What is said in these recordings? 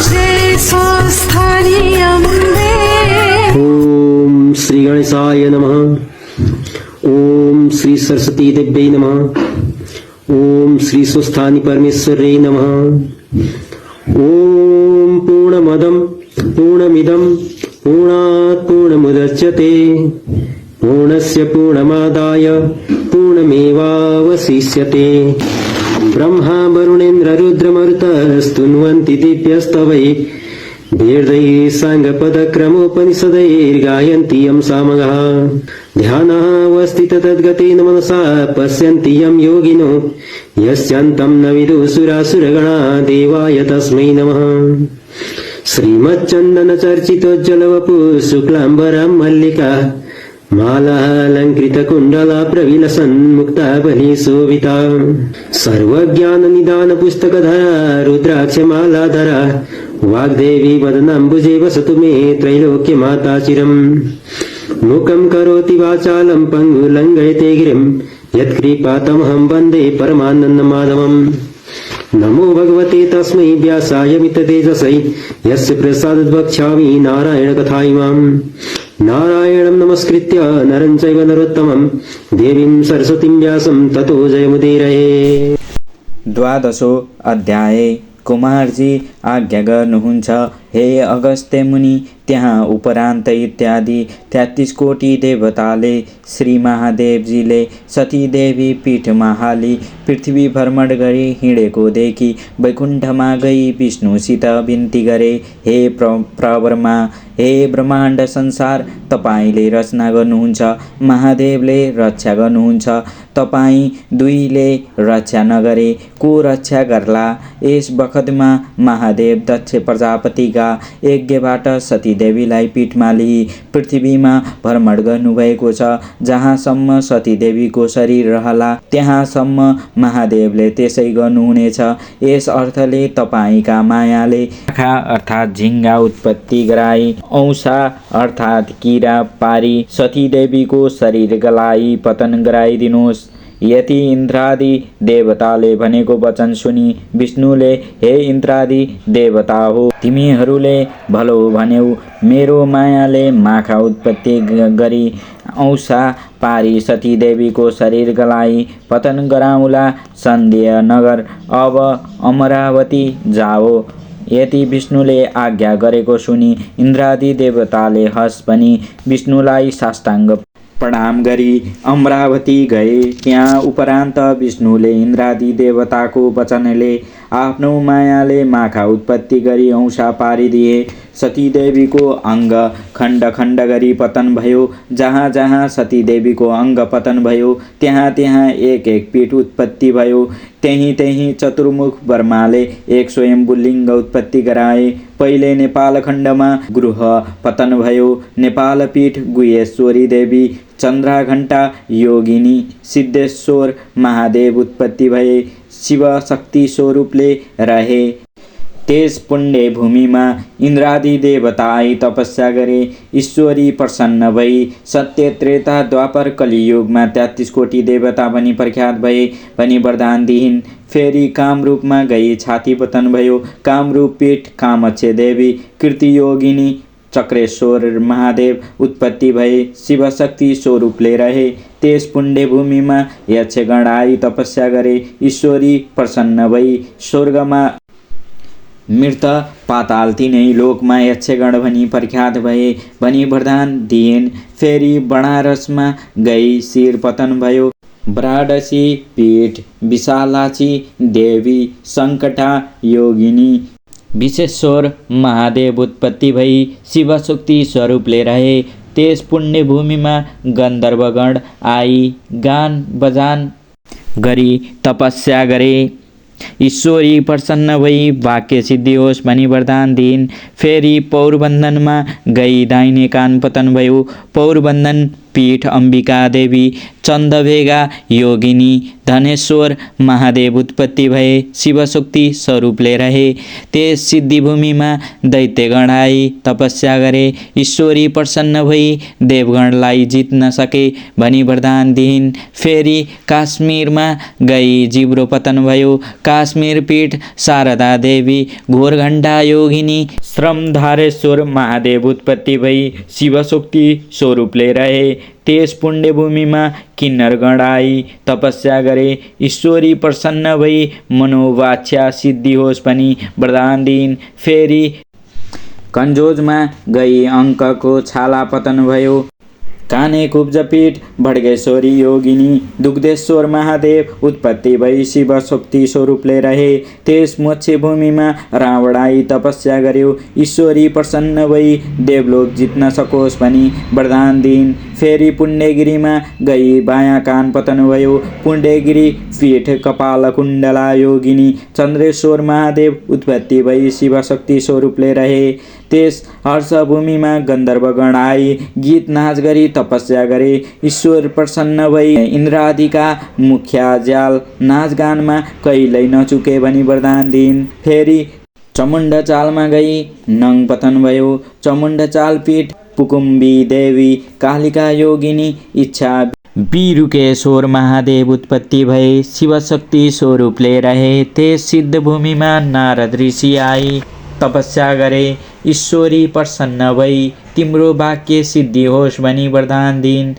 जय स्वस्थानी अम्बे। ओम श्री गणेशाय नमः। ओम श्री सरस्वती देव्यै नमः। ओम श्री स्वस्थानी परमेश्वरे नमः। ओम पूर्णमदं पूर्णमिदं पूर्णात् पूर्णमुदच्यते पूर्णस्य पूर्णमादाय पूर्णमेवावशिष्यते। ब्रह्मा वरुणेन्द्र रुद्रमरुतस्तुन्वन्ति दिव्यस्तवै वेदैः साङ्गपदक्रमोपनिषदैर्गायन्ति यं सामगाः। ध्यानावस्थित तद्गतेन मनसा पश्यन्ति यं योगिनो यस्यान्तं न विदुः सुरासुरगणा देवाय तस्मै नमः। श्रीमच्चन्दन चर्चितोज्ज्वलवपुः शुक्लाम्बरं मल्लिका मालालङ्कृतकुण्डला प्रविलसन्मुक्तावली शोभिता। सर्वज्ञाननिदान पुस्तकधरा रुद्राक्षमालाधरा वाग्देवी वदनाम्बुजे वसतु मे त्रैलोक्यमाता चिरम्। मूकं करोति वाचालं पङ्गुलङ्घयते गिरिं यत्कृपातमहं वन्दे परमानन्दमाधवम्। नमो भगवते तस्मै व्यासाय मिततेजसै यस्य प्रसादात् वक्ष्यामि नारायणकथामिमाम्। नारायणं नमस्कृत्य नरं चैव नरोत्तमं देवीं सरस्वतीं व्यासं ततो जयमुदीरये। द्वादशो अध्याये कुमारजी आज्ञा गर्नुहुन्छ, हे अगस्त्य मुनि, त्यहाँ उपरान्त इत्यादि 33 कोटी देवताले श्री महादेवजीले सतीदेवी पीठमा हाली पृथ्वी भ्रमण गरी हिँडेको देखि वैकुण्ठमा गई विष्णुसित बिन्ती गरे, हे प्रवरमा, हे ब्रह्माण्ड संसार, तपाईले रचना गर्नुहुन्छ, महादेवले रक्षा गर्नुहुन्छ। तपाईँ दुईले रक्षा नगरे को रक्षा गर्ला? यस बखतमा महादेव दक्ष प्रजापतिका यज्ञबाट सतीदेवीलाई पीठमा लिई पृथ्वीमा भ्रमण गर्नुभएको छ। जहाँसम्म सतीदेवीको शरीर रहला त्यहाँसम्म महादेवले त्यसै गर्नुहुनेछ। यस अर्थले तपाईका मायाले आँखा अर्थात् झिङ्गा उत्पत्ति गराई, औषा अर्थात् किरा पारी सतीदेवीको शरीर गलाई पतन गराइदिनुहोस्। यति इन्द्रादि देवताले भनेको वचन सुनि विष्णुले, हे इन्द्रादि देवता हो, तिमीहरूले भलो भन्यौ। मेरो मायाले माखा उत्पत्ति गरी औषा पारी सतीदेवीको शरीर गलाई पतन गराउला। सन्देह नगर, अब अमरावती जाओ। यति विष्णुले आज्ञा गरेको सुनि इन्द्रादि देवताले हस पनि विष्णुलाई साष्टाङ्ग प्रणाम गरी अमरावती गए। त्यहाँ उपरान्त विष्णुले इन्द्रादि देवताको वचनले आफ्नो मायाले माखा उत्पत्ति गरी औषा पारिदिए। सतीदेवीको अङ्ग खण्ड खण्ड गरी पतन भयो। जहाँ जहाँ सतीदेवीको अङ्ग पतन भयो त्यहाँ त्यहाँ एक एक पीठ उत्पत्ति भयो। त्यहीँ त्यहीँ चतुर्मुख ब्रह्माले एक स्वयम्भू लिङ्ग उत्पत्ति गराए। पहिले नेपाल खण्डमा गृह पतन भयो। नेपाल पीठ गुह्येश्वरी देवी, चन्द्राघण्टा योगिनी, सिद्धेश्वर महादेव उत्पत्ति भए। शिव शक्ति स्वरूपले रहे। त्यस पुण्य भूमिमा इन्द्रादि देवता आई तपस्या गरे। ईश्वरी प्रसन्न भई सत्य त्रेता द्वापर कलियुगमा 33 कोटी देवता भनी प्रख्यात भए। भनी वरदान दिइन्। फेरि कामरूपमा गई छाती पतन भयो। कामरूप पीठ कामक्ष देवी, कीर्तियोगिनी, चक्रेश्वर महादेव उत्पत्ति भए। शिवशक्ति स्वरूपले रहे। त्यस पुण्य भूमिमा यक्षगण आई तपस्या गरे। ईश्वरी प्रसन्न भई स्वर्गमा मृत पाताल तीनै लोकमा यक्षगण भनी प्रख्यात भए। भनी वरदान दिइन्। फेरि बनारसमा गई शिर पतन भयो। वाराणसी पीठ विशालाक्षी देवी, सङ्कटा योगिनी, विश्वेश्वर महादेव उत्पत्ति भई शिवशक्ति स्वरूपले रहे। त्यस पुण्य भूमिमा गन्धर्वगण आई गान बजान गरी तपस्या गरे। ईश्वरी प्रसन्न भई वाक्य सिद्धि होस् भनी वरदान दिइन्। फेरि पौरबन्धनमा गई दाहिने कान पतन भयो। पौरबन्धन पीठ अम्बिका देवी चन्दभेगा योगिनी धनेश्वर महादेव उत्पत्ति भए शिवशक्ति स्वरूपले रहे। त्यस सिद्धिभूमिमा दैत्यगण आई तपस्या गरे। ईश्वरी प्रसन्न भई देवगणलाई जित्न सके भनी वरदान दिइन्। फेरि काश्मीरमा गई जिब्रो पतन भयो। काश्मीर पीठ शारदा देवी घोरघण्टा योगिनी श्रमधारेश्वर महादेव उत्पत्ति भई शिवशक्ति स्वरूपले रहे। त्यस पुण्यभूमिमा किन्नरगण आई तपस्या गरे। ईश्वरी प्रसन्न भई मनोवाच्छा सिद्धि होस् भनी वरदान दिइन्। फेरि कन्जोजमा गई अङ्कको छाला पतन भयो। काने कुब्जपीठ भड्गेश्वरी योगिनी दुग्धेश्वर महादेव उत्पत्ति भई शिवशक्ति स्वरूपले रहे। त्यस मोक्ष भूमिमा रावण आई तपस्या गर्यो। ईश्वरी प्रसन्न भई देवलोक जित्न सकोस् भनी वरदान दिइन्। फेरि पुण्यगिरीमा गई बायाँ कान पतन भयो। पुण्यगिरी पीठ कपाल कुण्डला योगिनी चन्द्रेश्वर महादेव उत्पत्ति भई शिवशक्ति स्वरूपले रहे। त्यस हर्षभूमिमा गन्धर्वगण आई गीत नाच गरी तपस्या गरे। ईश्वर प्रसन्न भई इन्द्रादिका मुख्या ज्याल नाचगानमा कहिल्यै नचुके भनी वरदान दिइन्। फेरि चमुण्डचालमा गई नङ पतन भयो। चमुण्डचाल पीठ पुकुम्बी देवी कालिका योगिनी इच्छा वीरुकेश्वर महादेव उत्पत्ति भए शिवशक्ति स्वरूपले रहे। त्यस सिद्ध भूमिमा नारद ऋषि आई तपस्या गरे। ईश्वरी प्रसन्न भई तिम्रो वाक्य सिद्धि होस् भनी वरदान दिइन्।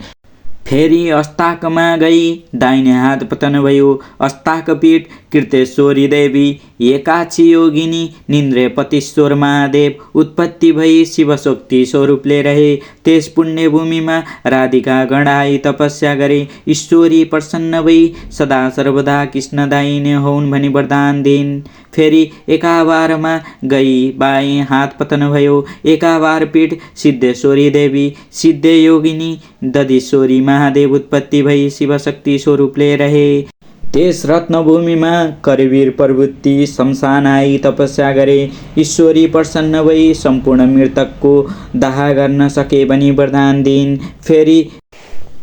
फेरि अस्ताकमा गई दाहिने हात पतन भयो। अस्ताक पीठ कृतेश्वरी देवी एकाक्षी योगिनी निन्द्रेपतीश्वर महादेव उत्पत्ति भई शिवशक्ति स्वरूपले रहे। त्यस पुण्यभूमिमा राधिका गण आई तपस्या गरे। ईश्वरी प्रसन्न भई सदा सर्वदा कृष्ण दाहिने हौन् भनी वरदान दिइन्। फेरि एकावारमा गई बाएँ हात पतन भयो। एकावार पीठ सिद्धेश्वरी देवी सिद्ध योगिनी दधीश्वरी महादेव उत्पत्ति भई शिवशक्ति स्वरूपले रहे। त्यस रत्नभूमिमा करवीर प्रवृत्ति शमशान आई तपस्या गरे। ईश्वरी प्रसन्न भई सम्पूर्ण मृतकको दाह गर्न सके भनी वरदान दिइन्। फेरि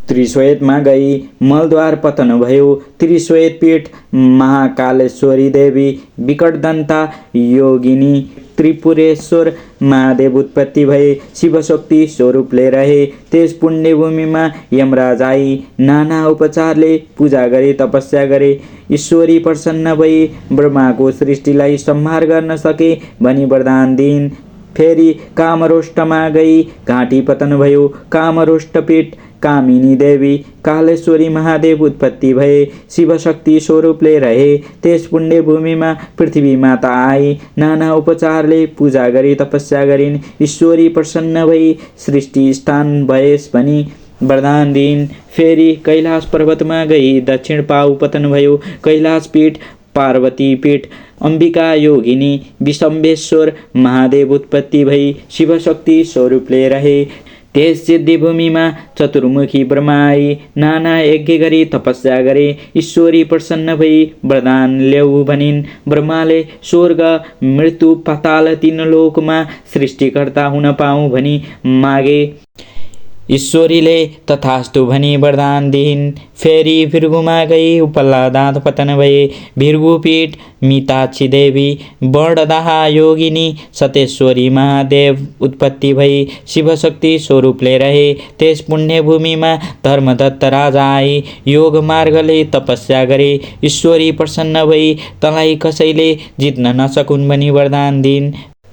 त्रिश्वेतमा गई मलद्वार पतन भयो। त्रिश्वेत पीठ महाकालेश्वरी देवी विकटदन्ता योगिनी त्रिपुरेश्वर महादेव उत्पत्ति भए शिवशक्ति स्वरूपले रहे। त्यस पुण्यभूमिमा यमराज आई नाना उपचारले पूजा गरी तपस्या गरे। ईश्वरी प्रसन्न भई ब्रह्माको सृष्टिलाई संहार गर्न सके भनी वरदान दिइन्। फेरि कामरोष्टमा गई घाँटी पतन भयो। कामरोष्ट पीठ कामिनी देवी कालेश्वरी महादेव उत्पत्ति भए शिवशक्ति स्वरूपले रहे। त्यस पुण्यभूमिमा पृथ्वी माता आई नाना उपचारले पूजा गरी तपस्या गरिन्। ईश्वरी प्रसन्न भई सृष्टि स्थान भएस् भनी वरदान दिइन्। फेरि कैलाश पर्वतमा गई दक्षिण पाउ पतन भयो। कैलाश पीठ पार्वती पीठ अम्बिका योगिनी विशम्भेश्वर महादेव उत्पत्ति भई शिवशक्ति स्वरूपले रहे। त्यस सिद्धिभूमिमा चतुर्मुखी ब्रह्मा आई नाना यज्ञ गरी तपस्या गरे। ईश्वरी प्रसन्न भई वरदान ल्याऊ भनिन्। ब्रह्माले स्वर्ग मृत्यु पाताल तीन लोकमा सृष्टिकर्ता हुन पाऊँ भनी मागे। ईश्वरीले तथास्तु भनी वरदान दिइन्। फेरि भृगुमा गई उपल्ला दाँत पतन भए। भृगुपीठ मिताक्षी देवी बडदाहा योगिनी सतेश्वरी महादेव उत्पत्ति भई शिवशक्ति स्वरूपले रहे। त्यस पुण्यभूमिमा धर्मदत्त राजा आई योग मार्गले तपस्या गरे। ईश्वरी प्रसन्न भई तँलाई कसैले जित्न नसकुन् भनी वरदान दिइन्।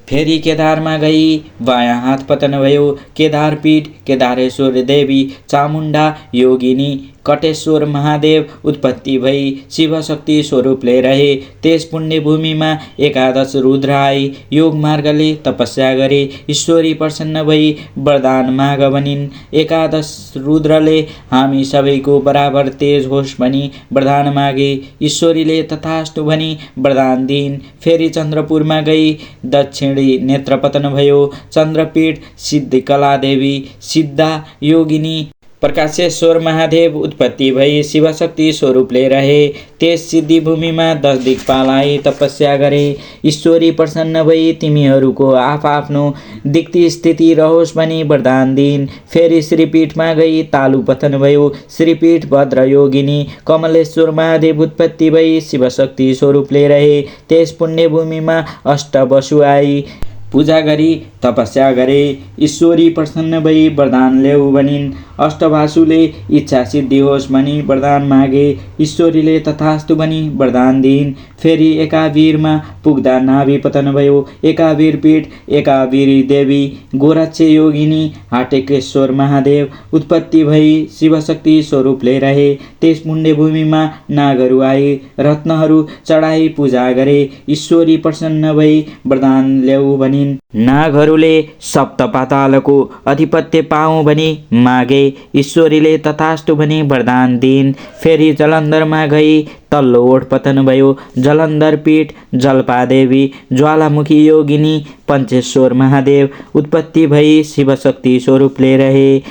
फेरि केदारमा गई बायाँ हात पतन भयो। केदार पीठ केदारेश्वर देवी चामुण्डा योगिनी कटेश्वर महादेव उत्पत्ति भई शिवशक्ति स्वरूपले रहे। त्यस पुण्यभूमिमा एकादश रुद्र आई योग मार्गले तपस्या गरे। ईश्वरी प्रसन्न भई वरदान माग भनिन्। एकादश रुद्रले हामी सबैको बराबर तेज होस् भनी वरदान मागे। ईश्वरीले तथास्तु भनी वरदान दिइन्। फेरि चन्द्रपुरमा गई दक्षिणी नेत्र पतन भयो। चन्द्रपीठ सिद्धिकला देवी सिद्धा योगिनी प्रकाशेश्वर महादेव उत्पत्ति भई शिवशक्ति स्वरूपले रहे। त्यस सिद्धि भूमिमा 10 दिक्पाल आई तपस्या गरे। ईश्वरी प्रसन्न भई तिमीहरूको आफ्नो दिक्ति स्थिति रहोस् भनी वरदान दिइन्। फेरि श्रीपीठमा गई तालु पतन भयो। श्रीपीठ भद्र योगिनी कमलेश्वर महादेव उत्पत्ति भई शिवशक्ति स्वरूपले रहे। त्यस पुण्य भूमिमा अष्टवसु आई पूजा गरी तपस्या गरे। ईश्वरी प्रसन्न भई वरदान ल्याऊ भनिन्। अष्टभासुले इच्छा सिद्धि होस् भनी वरदान मागे। ईश्वरीले तथास्तु भनी वरदान दिइन्। फेरि एकावीरमा पुग्दा नाभि पतन भयो। एकावीर पीठ एकावीरी देवी गोरक्ष योगिनी हाटेकेश्वर महादेव उत्पत्ति भई शिवशक्ति स्वरूपले रहे। त्यस पुण्य भूमिमा नागहरू आई रत्नहरू चढाई पूजा गरे। ईश्वरी प्रसन्न भई वरदान ल्याऊ भनिन्। नागहरूले सप्त पातालको अधिपत्य पाऊँ भनी मागे। ईश्वरीले तथास्तु भनी वरदान दिइन्। फेरि जलन्धरमा गई तल्लो ओठ पतन भयो। जलन्धर पीठ जलपादेवी ज्वालामुखी योगिनी पञ्चेश्वर महादेव उत्पत्ति भई शिवशक्ति स्वरूपले रहे।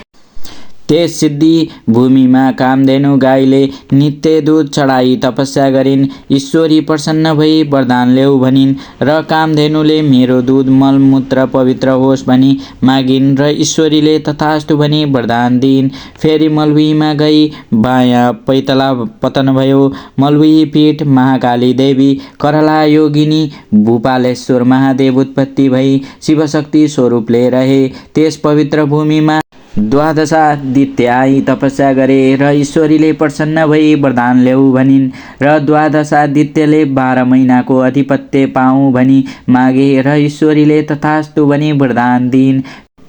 त्यस सिद्धि भूमिमा कामधेनु गाईले नित्य दूध चढाई तपस्या गरिन्। ईश्वरी प्रसन्न भई वरदान ल्याऊ भनिन् र कामधेनुले मेरो दूध मलमूत्र पवित्र होस् भनी मागिन् र ईश्वरीले तथास्तु भनी वरदान दिइन्। फेरि मलुहीमा गई बायाँ पैतला पतन भयो। मलुही पीठ महाकाली देवी करला योगिनी भूपालेश्वर महादेव उत्पत्ति भई शिवशक्ति स्वरूपले रहे। त्यस पवित्र भूमिमा द्वादशादित्य आई तपस्या गरे र ईश्वरीले प्रसन्न भई वरदान ल्याऊ भनिन् र द्वादशादित्यले 12 महिनाको अधिपत्य पाऊँ भनी मागे र ईश्वरीले तथास्तु भनी वरदान दिइन्।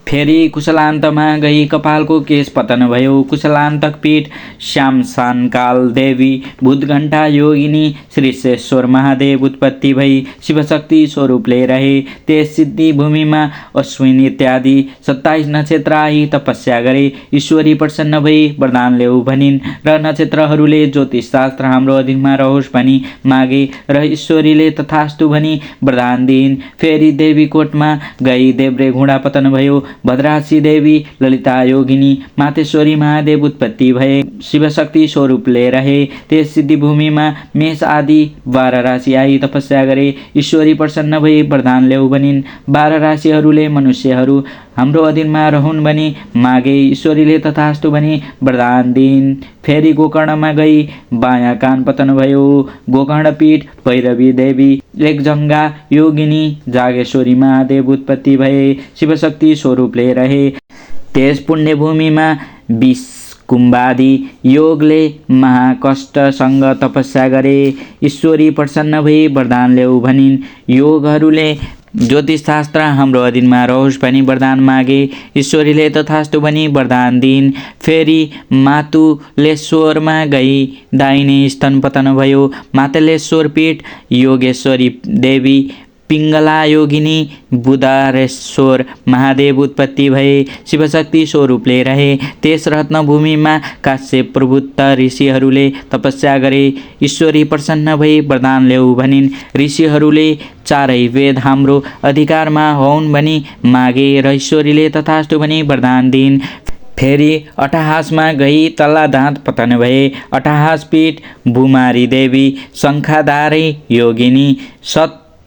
फेरि कुशलान्तमा गई कपालको केश पतन भयो। कुशलान्तक पीठ श्यामसानकाल देवी भूतघण्टा योगिनी श्रीशेश्वर महादेव उत्पत्ति भई शिवशक्ति स्वरूपले रहे। त्यस सिद्धि भूमिमा अश्विन इत्यादि 27 नक्षत्र आई तपस्या गरे। ईश्वरी प्रसन्न भई वरदान ल्याऊ भनिन् र नक्षत्रहरूले ज्योतिष शास्त्र हाम्रो अधीनमा रहोस् भनी मागे र ईश्वरीले तथास्तु भनी वरदान दिइन्। फेरि देवीकोटमा गई देब्रे घुँडा पतन भयो। भद्रासी देवी ललिता योगिनी मातेश्वरी महादेव उत्पत्ति भए शिवशक्ति स्वरूपले रहे। त्यस सिद्धि भूमिमा मेष आदि 12 राशि आई तपस्या गरे। ईश्वरी प्रसन्न भई वरदान ल्याऊ भनिन्। 12 राशिहरूले मनुष्यहरू हाम्रो अधीनमा रहन् भनी मागे। ईश्वरीले तथास्तु भनी वरदान दिइन्। फेरि गोकर्णमा गई बायाँ कान पतन भयो। गोकर्ण पीठ भैरवी देवी एकजङ्गा योगिनी जागेश्वरी महादेव उत्पत्ति भए शिवशक्ति स्वरूपले रहे। त्यस पुण्य भूमिमा 20 कुम्भादि योगले महाकष्टसँग तपस्या गरे। ईश्वरी प्रसन्न भई वरदान ल्याऊ भनिन्। योगहरूले ज्योतिष शास्त्र हाम्रो अधीनमा रहोस् भनी वरदान मागे। ईश्वरीले तथास्तु भनी वरदान दिइन्। फेरि मातुलेश्वरमा गई दाहिने स्तन पतन भयो। मातलेश्वर पीठ योगेश्वरी देवी पिङ्गला योगिनी बुधारेश्वर महादेव उत्पत्ति भए शिवशक्ति स्वरूपले रहे। त्यस रत्नभूमिमा काश्यप प्रभुत्त ऋषिहरूले तपस्या गरे। ईश्वरी प्रसन्न भई वरदान ल्याऊ भनिन्। ऋषिहरूले 4 वेद हाम्रो अधिकारमा होउन् भनी मागे र ईश्वरीले तथास्तु भनी वरदान दिइन्। फेरि अट्टहासमा गई तल्ला दाँत पतन भए। अट्टहास पीठ भूमारी देवी शङ्खाधारी योगिनी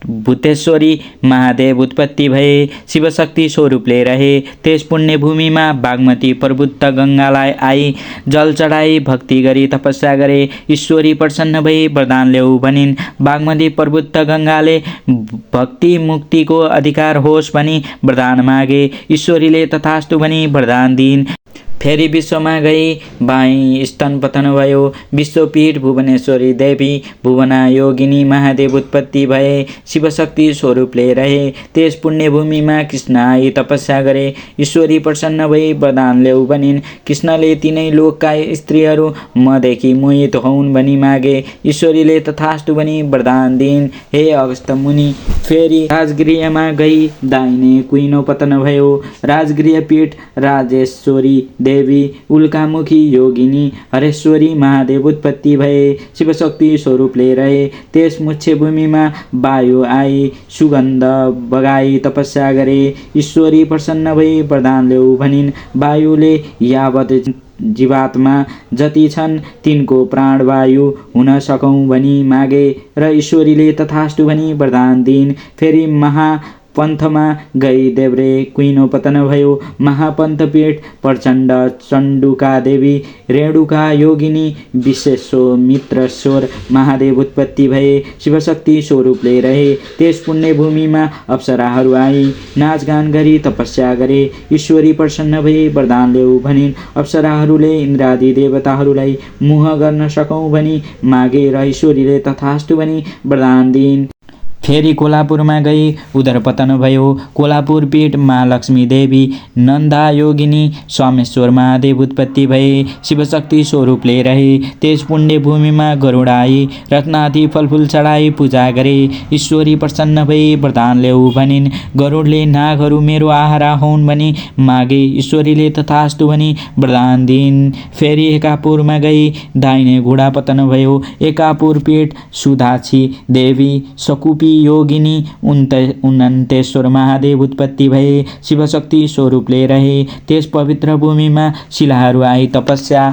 भूतेश्वरी महादेव उत्पत्ति भए शिवशक्ति स्वरूपले रहे। त्यस पुण्य भूमिमा बागमती प्रभुत्त गङ्गालाई आई जल चढाई भक्ति गरी तपस्या गरे। ईश्वरी प्रसन्न भई वरदान ल्याऊ भनिन्। बागमती प्रभुत्त गङ्गाले भक्ति मुक्तिको अधिकार होस् भनी वरदान मागे। ईश्वरीले तथास्तु भनी वरदान दिइन्। फेरि विश्वमा गई बाई स्तन पतन भयो। विश्वपीठ भुवनेश्वरी देवी भुवना योगिनी महादेव उत्पत्ति भए शिवशक्ति स्वरूपले रहे। त्यस पुण्य भूमिमा कृष्ण आई तपस्या गरे। ईश्वरी प्रसन्न भई वरदान ल्याऊ भनिन्। कृष्णले तीनै लोकका स्त्रीहरू मदेखि मोहित हौन् भनी मागे। ईश्वरीले तथास्तु भनी वरदान दिइन्। हे अगस्त्य मुनि फेरि राजगृहमा गई दाहिने कुइनो पतन भयो। राजगृह पीठ राजेश्वरी देवी उल्कामुखी योगिनी हरेश्वरी महादेव उत्पत्ति भए शिवशक्ति स्वरूपले रहे। त्यस मुख्य भूमिमा वायु आई सुगन्ध बगाई तपस्या गरे। ईश्वरी प्रसन्न भई वरदान ल्याऊ भनिन्। वायुले यावत जीवात्मा जति छन् तिनको प्राणवायु हुन सकौँ भनी मागे र ईश्वरीले तथास्तु भनी वरदान दिइन्। फेरि महापन्थमा गई देब्रे कुइनो पतन भयो। महापन्थपीठ प्रचण्ड चण्डुका देवी रेणुका योगिनी विश्वेश्वमित्रेश्वर महादेव उत्पत्ति भए शिवशक्ति स्वरूपले रहे। त्यस पुण्य भूमिमा अप्सराहरू आई नाचगान गरी तपस्या गरे। ईश्वरी प्रसन्न भई वरदान ल्याऊ भनिन्। अप्सराहरूले इन्द्रादि देवताहरूलाई मोह गर्न सकौँ भनी मागे र ईश्वरीले तथास्तु भनी वरदान दिइन्। फेरि कोल्हापुरमा गई उदरपतन भयो। कोल्हापुर पीठ महालक्ष्मी देवी नन्दा योगिनी सोमेश्वर महादेव उत्पत्ति भए शिवशक्ति स्वरूपले रहे। त्यस पुण्य भूमिमा गरुड आई रत्नादि फलफुल चढाई पूजा गरे। ईश्वरी प्रसन्न भई वरदान ल्याऊ भनिन्। गरुडले नागहरू मेरो आहारा हुन् भनी मागे। ईश्वरीले तथास्तु भनी वरदान दिइन्। फेरि एकापुरमा गई दाहिने घुडा पतन भयो। एकापुर पीठ सुदाक्षी देवी सकुपी योगिनी उनन्तेश्वर महादेव उत्पत्ति भए शिवशक्ति स्वरूपले रहे। त्यस पवित्र भूमिमा शिलाहरू आई तपस्या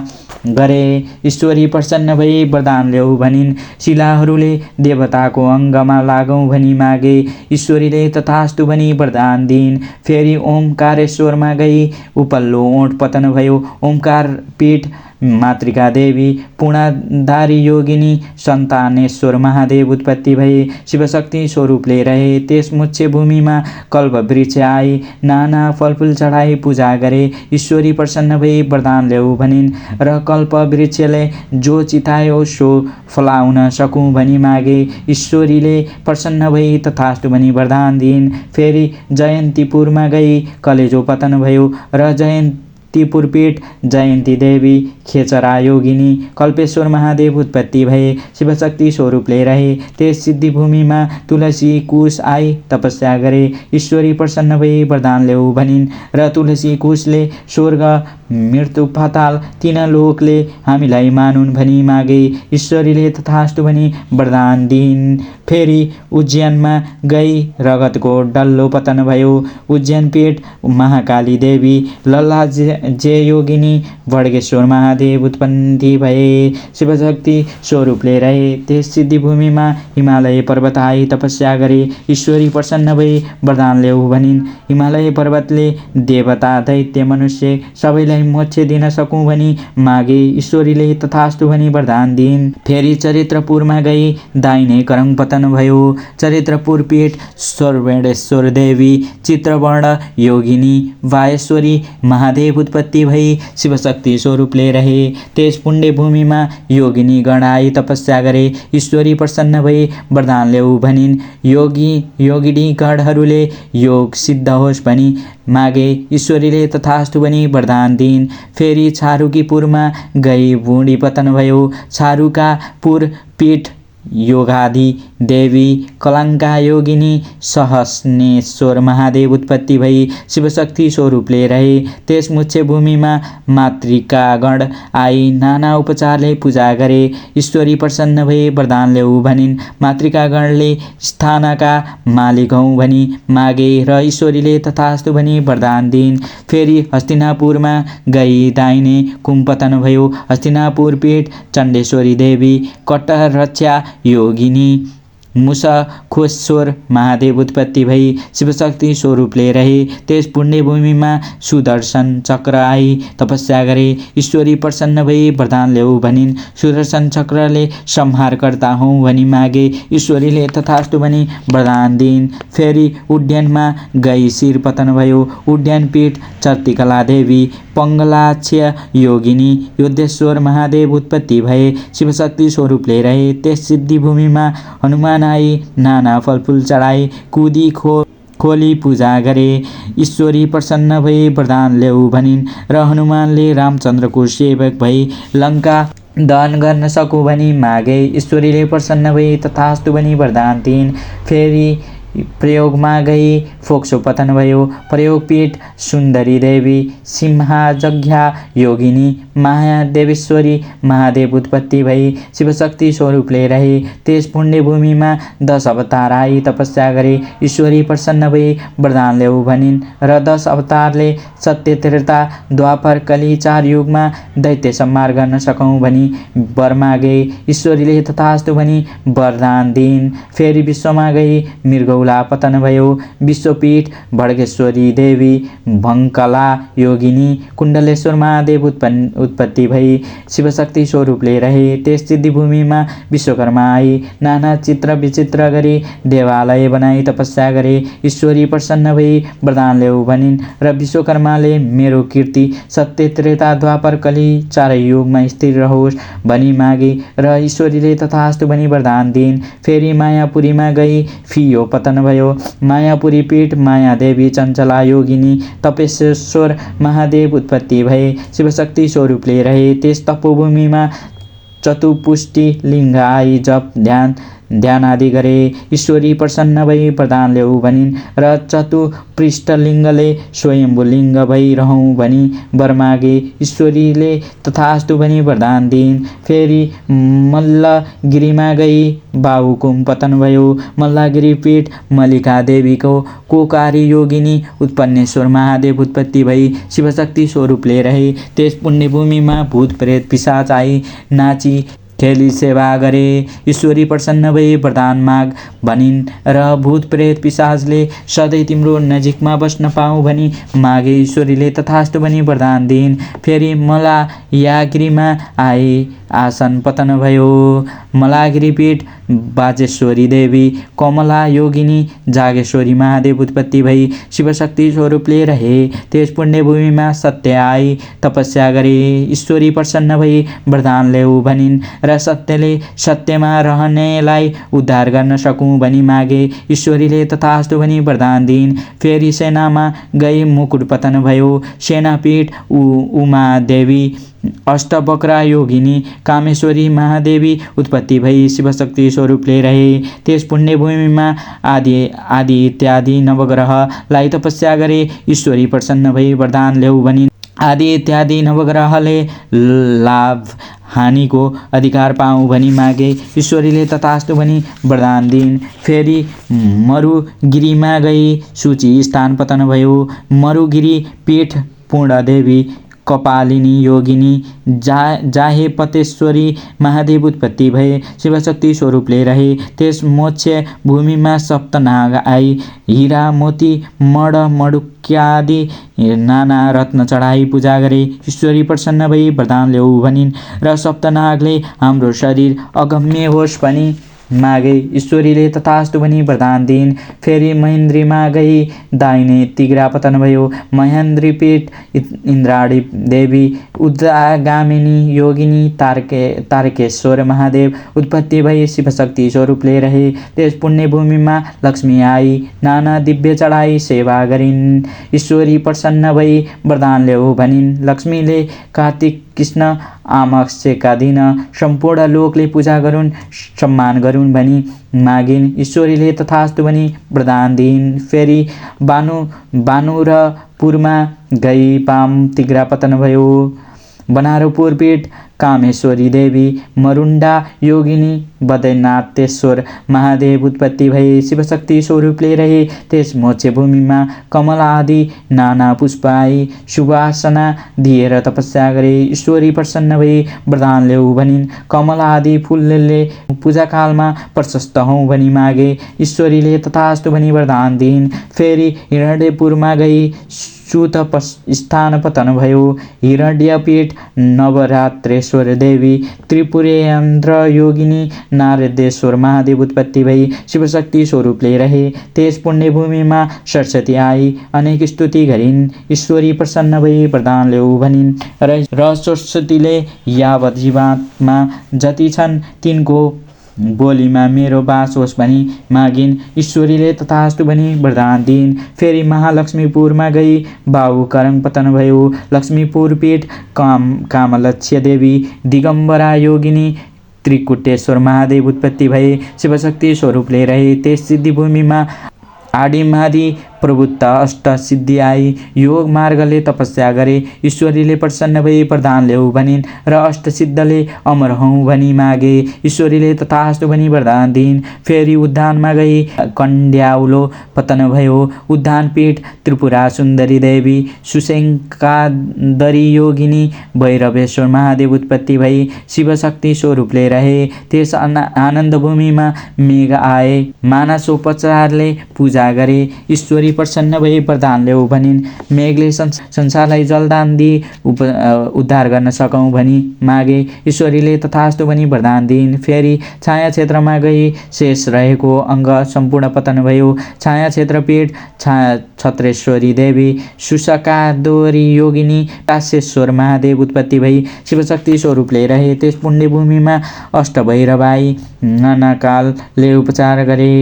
गरे। ईश्वरी प्रसन्न भई वरदान ल्याऊ भनिन्। शिलाहरूले देवताको अङ्गमा लागौँ भनी मागे। ईश्वरीले तथास्तु भनी वरदान दिइन्। फेरि ओमकारेश्वरमा गई उपल्लो ओठ पतन भयो। ओमकार पीठ मातृका देवी पूर्णाधारी योगिनी सन्तानेश्वर महादेव उत्पत्ति भए शिवशक्ति स्वरूपले रहे। त्यस मुख्य भूमिमा कल्प वृक्ष आई नाना फलफुल चढाई पूजा गरे। ईश्वरी प्रसन्न भई वरदान ल्याऊ भनिन् र कल्प वृक्षले जो चितायो सो फलाउन सकौँ भनी मागे। ईश्वरीले प्रसन्न भई तथास्तु भनी वरदान दिइन्। फेरि जयन्तीपुरमा गई कलेजो पतन भयो र जयन्तीपुर पीठ जयन्ती देवी खेचरा योगिनी कल्पेश्वर महादेव उत्पत्ति भए शिवशक्ति स्वरूपले रहे। त्यस सिद्धिभूमिमा तुलसी कुश आई तपस्या गरे। ईश्वरी प्रसन्न भई वरदान ल्याऊ भनिन् र तुलसी कुशले स्वर्ग मृत्यु पाताल तीन लोकले हामीलाई मानुन् भनी मागे। ईश्वरीले तथास्तु भनी वरदान दिइन्। फेरि उज्जैनमा गई रगतको डल्लो पतन भयो। उज्जैन पीठ महाकाली देवी लल्ला जय योगिनी वडगेश्वर महादेव उत्पत्ति भए शिवशक्ति स्वरूपले रहे। त्यस सिद्धिभूमिमा हिमालय पर्वत आई तपस्या गरे। ईश्वरी प्रसन्न भई वरदान ल्याऊ भनिन्। हिमालय पर्वतले देवता दैत्य मनुष्य सबैलाई मोक्ष दिन सकौँ भनी मागे। ईश्वरीले तथास्तु भनी वरदान दिइन्। फेरि चरित्रपुरमा गई दाहिने करङ पतन भयो। चरित्रपुर पीठ सर्वेश्वर देवी चित्रवर्ण योगिनी वायेश्वरी महादेव उत्पत्ति भई शिवशक्ति स्वरूपले रहे। त्यस पुण्य भूमिमा योगिनी गण आई तपस्या गरे। ईश्वरी प्रसन्न भई वरदान ल्याऊ भनिन्। योगिनी गणहरूले योग सिद्ध होस् भनी मागे। ईश्वरीले तथास्तु भनी वरदान दिइन्। फेरि छारुकीपुरमा गई बुढी पतन भयो। छारुका पुर पीठ योगादि देवी कलङ्का योगिनी सहस्नेश्वर महादेव उत्पत्ति भई शिवशक्ति स्वरूपले रहे। त्यस मुख्य भूमिमा मातृकागण आई नाना उपचारले पूजा गरे। ईश्वरी प्रसन्न भई वरदान ल्याऊ भनिन्। मातृकागणले स्थानका मालिक हौँ भनी मागे र ईश्वरीले तथास्तु भनी वरदान दिइन्। फेरि हस्तिनापुरमा गई दाहिने कुम्पतन भयो। हस्तिनापुर पीठ चण्डेश्वरी देवी कट्टर रक्षा योगिनी मुसखोश्वर महादेव उत्पत्ति भई शिवशक्ति स्वरूपले रहे। त्यस पुण्यभूमिमा सुदर्शन चक्र आई तपस्या गरे। ईश्वरी प्रसन्न भई वरदान ल्याऊ भनिन्। सुदर्शन चक्रले संहारकर्ता हौँ भनी मागे। ईश्वरीले तथास्तु भनी वरदान दिइन्। फेरि उड्डयनमा गई शिर पतन भयो। उड्डयन पीठ चर्तिकला देवी पङ्गलाक्ष योगिनी योद्धेश्वर महादेव उत्पत्ति भए शिवशक्ति स्वरूपले रहे। त्यस सिद्धिभूमिमा हनुमान आई नाना फलफुल चढाई कुदी खोली पूजा गरे। ईश्वरी प्रसन्न भई वरदान ल्याऊ भनिन् र हनुमानले रामचन्द्रको सेवक भई लङ्का दहन गर्न सकौँ भनी मागे। ईश्वरीले प्रसन्न भई तथास्तु भनी वरदान दिइन्। फेरि प्रयोगमा गई फोक्सो पतन भयो। प्रयोगपीठ सुन्दरी देवी सिंहाजज्ञा योगिनी माया देवेश्वरी महादेव उत्पत्ति भई शिवशक्ति स्वरूपले रहे। त्यस पुण्यभूमिमा 10 अवतार आई तपस्या गरे। ईश्वरी प्रसन्न भई वरदान ल्याऊ भनिन् र 10 अवतारले सत्य त्रेता द्वापर कली 4 युगमा दैत्य संहार गर्न सकौँ भनी वर मागे। ईश्वरीले तथास्तु भनी वरदान दिइन्। फेरि विश्वमा गई मृगौला पतन भयो। विश्वपीठ भड्गेश्वरी देवी भङ्कला योगिनी कुण्डलेश्वर महादेव उत्पत्ति भई शिवशक्ति स्वरूपले रहे। त्यस सिद्धिभूमिमा विश्वकर्मा आई। नाना चित्र विचित्र गरी देवालय बनाई तपस्या गरे। ईश्वरी प्रसन्न भई वरदान ल्याऊ भनिन् र विश्वकर्माले मेरो कीर्ति सत्य त्रेता द्वापर कली 4 युगमा स्थिर रहोस् भनी मागे र ईश्वरीले तथास्तु भनी वरदान दिइन्। फेरि मायापुरीमा गई फियो पतन भयो। मायापुरी पीठ मायादेवी चञ्चला योगिनी तपेश्वर महादेव उत्पत्ति भए शिवशक्ति स्वरूपले रहे। त्यस तपोभूमिमा चतुपुष्टि लिङ्ग आई जप ध्यान आदि गरे। ईश्वरी प्रसन्न भई वरदान ल्याऊ भनिन् र चतुपृष्ठ लिङ्गले स्वयम्भू लिङ्ग भई रहौँ भनी वर मागे। ईश्वरीले तथास्तु भनी वरदान दिइन्। फेरि मल्लगिरीमा गई बाहुकुम पतन भयो। मल्लगिरी पीठ मल्लिका देवीको कोकारी योगिनी उत्पन्नेश्वर महादेव उत्पत्ति भई शिवशक्ति स्वरूपले रहे। त्यस पुण्यभूमिमा भूत प्रेत पिशाच आई नाची खेली सेवा गरे। ईश्वरी प्रसन्न भई वरदान माग भनिन् र भूत प्रेत पिशाचले सधैँ तिम्रो नजिकमा बस्न पाऊँ भनी मागे। ईश्वरीले तथास्तु भनी वरदान दिइन्। फेरि मलायागिरीमा आई आसन पतन भयो। मलागिरी पीठ बाजेश्वरी देवी कमला योगिनी जागेश्वरी महादेव उत्पत्ति भई शिवशक्ति स्वरूपले रहे। त्यस पुण्यभूमिमा सत्य आई तपस्या गरे। ईश्वरी प्रसन्न भई वरदान ल्याऊ भनिन् र सत्यले सत्यमा रहनेलाई उद्धार गर्न सकूँ भनी मागे। ईश्वरीले तथास्तु भनी वरदान दिइन्। फेरि सेनामा गई मुकुट पतन भयो। सेनापीठ उमा देवी अष्टवक्रा योगिनी कामेश्वरी महादेवी उत्पत्ति भई शिवशक्ति स्वरूपले रहे। त्यस पुण्यभूमिमा आदि इत्यादि नवग्रहलाई तपस्या गरे। ईश्वरी प्रसन्न भई वरदान ल्याऊ भनिन्। आदि इत्यादि नवग्रहले लाभ हानिको अधिकार पाऊँ भनी मागे। ईश्वरीले तथास्तु भनी वरदान दिइन्। फेरि मरुगिरीमा गई सूची स्थान पतन भयो। मरुगिरी पीठ पूर्णदेवी कपालिनी योगिनी जाहेपतेश्वरी महादेव उत्पत्ति भए शिवशक्ति स्वरूपले रहे। त्यस मोक्ष भूमिमा सप्तनाग आई। हीरा मोती मड मडुक्यादि नाना रत्न चढाई पूजा गरे। ईश्वरी प्रसन्न भई वरदान ल्याऊ भनिन् र सप्तनागले हाम्रो शरीर अगम्य होस् भनी मागे। ईश्वरीले तथास्तु भनी वरदान दिइन्। फेरि महेन्द्रीमा गई दाहिने तिग्रा पतन भयो। महेन्द्री पीठ इन्द्राणी देवी उद्गामिनी योगिनी तारकेश्वर महादेव उत्पत्ति भई शिवशक्ति स्वरूपले रहे। त्यस पुण्यभूमिमा लक्ष्मी आई। नाना दिव्य चढाई सेवा गरिन्। ईश्वरी प्रसन्न भई वरदान ल्याऊ भनिन्। लक्ष्मीले कार्तिक कृष्ण अमावास्यका दिन सम्पूर्ण लोकले पूजा गरून् सम्मान गरून् भनी मागिन्। ईश्वरीले तथास्तु भनी वरदान दिइन्। फेरि बानुरपुरमा गई पाम तिग्रा पतन भयो। बनारपुर पीठ कामेश्वरी देवी मरुण्डा योगिनी बद्रीनाथेश्वर महादेव उत्पत्ति भई शिवशक्ति स्वरूपले रहे। त्यस मोक्ष भूमिमा कमला आदि नाना पुष्प आई। सुवासना दिएर तपस्या गरे। ईश्वरी प्रसन्न भई वरदान ल्याऊ भनिन्। कमला आदि फुलले पूजाकालमा प्रशस्त हौँ भनी मागे। ईश्वरीले तथास्तु भनी वरदान दिइन्। फेरि हिरण्यपुरमा गई सूत स्थान पतन भयो। हिरण्यपीठ नवरात्रेश्वर देवी त्रिपुरेन्द्र योगिनी नारदेश्वर महादेव उत्पत्ति भई शिवशक्ति स्वरूपले रहे। त्यस पुण्यभूमिमा सरस्वती आई। अनेक स्तुति गरिन्। ईश्वरी प्रसन्न भई वरदान ल्याऊ भनिन् र सरस्वतीले यावत जीवात्मा जति छन् तिनको बोलीमा मेरो बास होस् भनी मागिन्। ईश्वरीले तथास्तु भनी वरदान दिइन्। फेरि महालक्ष्मीपुरमा गई बाहु करङ पतन भयो। लक्ष्मीपुर पीठ कामलक्ष्य देवी दिगम्बरा योगिनी त्रिकुटेश्वर महादेव उत्पत्ति भए शिवशक्ति स्वरूपले रहे। त्यस सिद्धिभूमिमा आदिमादि प्रभुत्त अष्ट सिद्धि आई। योग मार्गले तपस्या गरे, ईश्वरीले प्रसन्न भई वरदान ल्याऊ भनिन् र अष्ट सिद्धले अमर हौँ भनी मागे। ईश्वरीले तथास्तु भनी वरदान दिइन्। फेरि उद्यानमा गई कन्ड्याउलो पतन भयो। उद्यान पीठ त्रिपुरा सुन्दरी देवी, सुशेङ्कादरी योगिनी भैरवेश्वर महादेव उत्पत्ति भई शिवशक्ति स्वरूपले रहे। त्यस आनन्द भूमिमा मेघ आए, मानसोपचारले पूजा गरे। ईश्वरी प्रसन्न भई वरदान ल्याऊ भनिन्। मेघले संसारलाई जलदान दिई उद्धार गर्न सकौँ भनी मागे। ईश्वरीले तथास्तु भनी वरदान दिइन्। फेरि छाया क्षेत्रमा गई शेष रहेको अङ्ग सम्पूर्ण पतन भयो। छाया क्षेत्रपीठ छत्रेश्वरी देवी, सुशकादोरी योगिनी काशेश्वर महादेव उत्पत्ति भई शिवशक्ति स्वरूपले रहे। त्यस पुण्यभूमिमा अष्टभैरवाई नानाकालले उपचार गरे।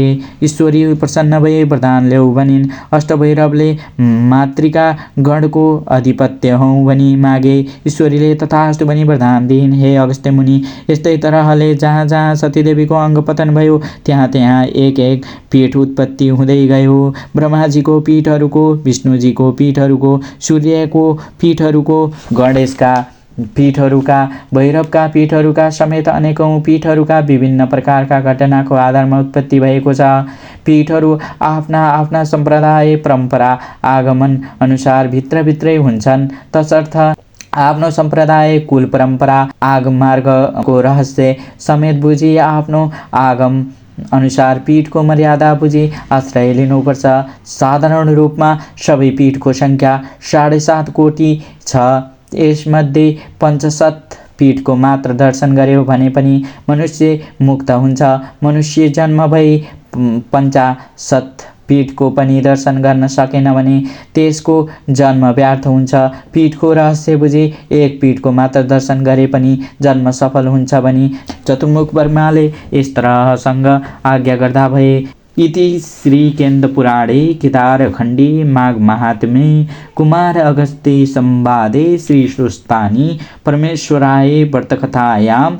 ईश्वरी प्रसन्न भई वरदान ल्याऊ भनिन्। अष्टभैरवले मातृका गणको अधिपत्य हौँ भनी मागे। ईश्वरीले तथास्तु भनी वरदान दिइन्। हे अगस्त्य मुनि, यस्तै तरहले जहाँ जहाँ सतीदेवीको अङ्ग पतन भयो त्यहाँ त्यहाँ एक एक पीठ उत्पत्ति हुँदै गयो। ब्रह्माजीको पीठहरूको, विष्णुजीको पीठहरूको, सूर्यको पीठहरूको, गणेशका पीठहरूका, भैरवका पीठहरूका समेत अनेकौँ पीठहरूका विभिन्न प्रकारका घटनाको आधारमा उत्पत्ति भएको छ। पीठहरू आफ्ना आफ्ना सम्प्रदाय परम्परा आगमन अनुसार भित्रभित्रै हुन्छन्। तसर्थ आफ्नो सम्प्रदाय, कुल परम्परा, आगम मार्गको रहस्य समेत बुझी आफ्नो आगम अनुसार पीठको मर्यादा बुझी आश्रय लिनुपर्छ। साधारण रूपमा सबै पीठको सङ्ख्या 7.5 कोटी छ। यसमध्ये 65 पीठको मात्र दर्शन गर्यो भने पनि मनुष्य मुक्त हुन्छ। मनुष्य जन्म भई 65 पीठको पनि दर्शन गर्न सकेन भने त्यसको जन्म व्यर्थ हुन्छ। पीठको रहस्य बुझी एक पीठको मात्र दर्शन गरे पनि जन्म सफल हुन्छ भनी चतुर्मुख ब्रह्माले यस तरहसँग आज्ञा गर्दा भए। इति श्री केन्दपुराणे केदारखण्डे माघ महात्म्ये कुमार अगस्त्य संवादे श्री सुस्तानी परमेश्वराय व्रतकथायां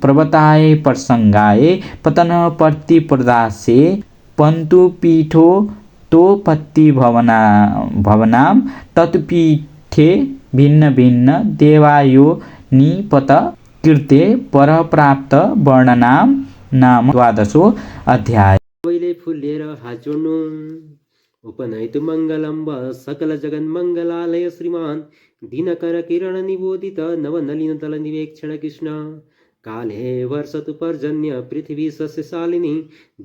प्रवताय प्रसंगाय पतन प्रतिप्रदासे पन्तु पीठो तो पत्ति भवनां तत्पीठे भिन्न भिन्न देवायो निपत कीर्ते परप्राप्त वर्णनां नाम 12 अध्याय। सबैले फुल लिएर हात जोड्नु। उपनयतु मङ्गलं वा सकल जगन्मङ्गलालय श्रीमान् दिनकर किरण निबोधित नवनलिन दल निवेक्षण कृष्ण काले वर्षतु पर्जन्य पृथिवी सस्यशालिनी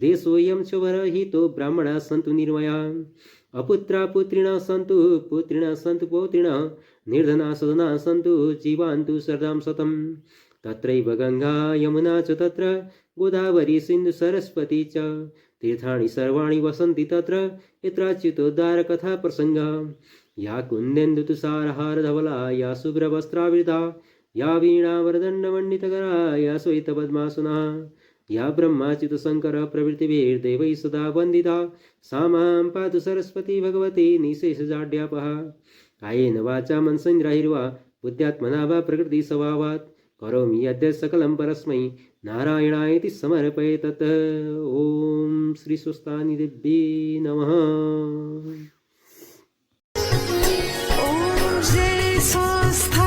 देशोऽयं च वरहितो ब्राह्मणाः सन्तु निर्मया अपुत्रा पुत्रिणः सन्तु पुत्रिणः सन्तु पौत्रिणः निर्धना सदना सन्तु जीवान्तु शरदां शतम् तत्रैव गङ्गा यमुना च तत्र गोदावरी सिन्धु सरस्वती च तीर्थानि सर्वाणि वसन्ति तत्र यत्राच्युतोद्धार कथा प्रसंग या कुन्देन्दु तुषारहार धवला या शुभ्रवस्त्रावृता या वीणावरदण्डमण्डितकरा या श्वेतपद्मासना या ब्रह्माच्युत शङ्कर प्रभृतिभिर्देवैः सदा वन्दिता सा मां पातु सरस्वती भगवती निशेषजाड्यापहा कायेन वाचा मनसंग्राहिर्वा बुद्ध्यात्मना वा प्रकृतिस्वभावात् करोमि यद्य सकलं परस्मै नारायणायति समर्पये तत्। ओम श्री सुस्तानी देवी नमः। ओम जय स्वस्थ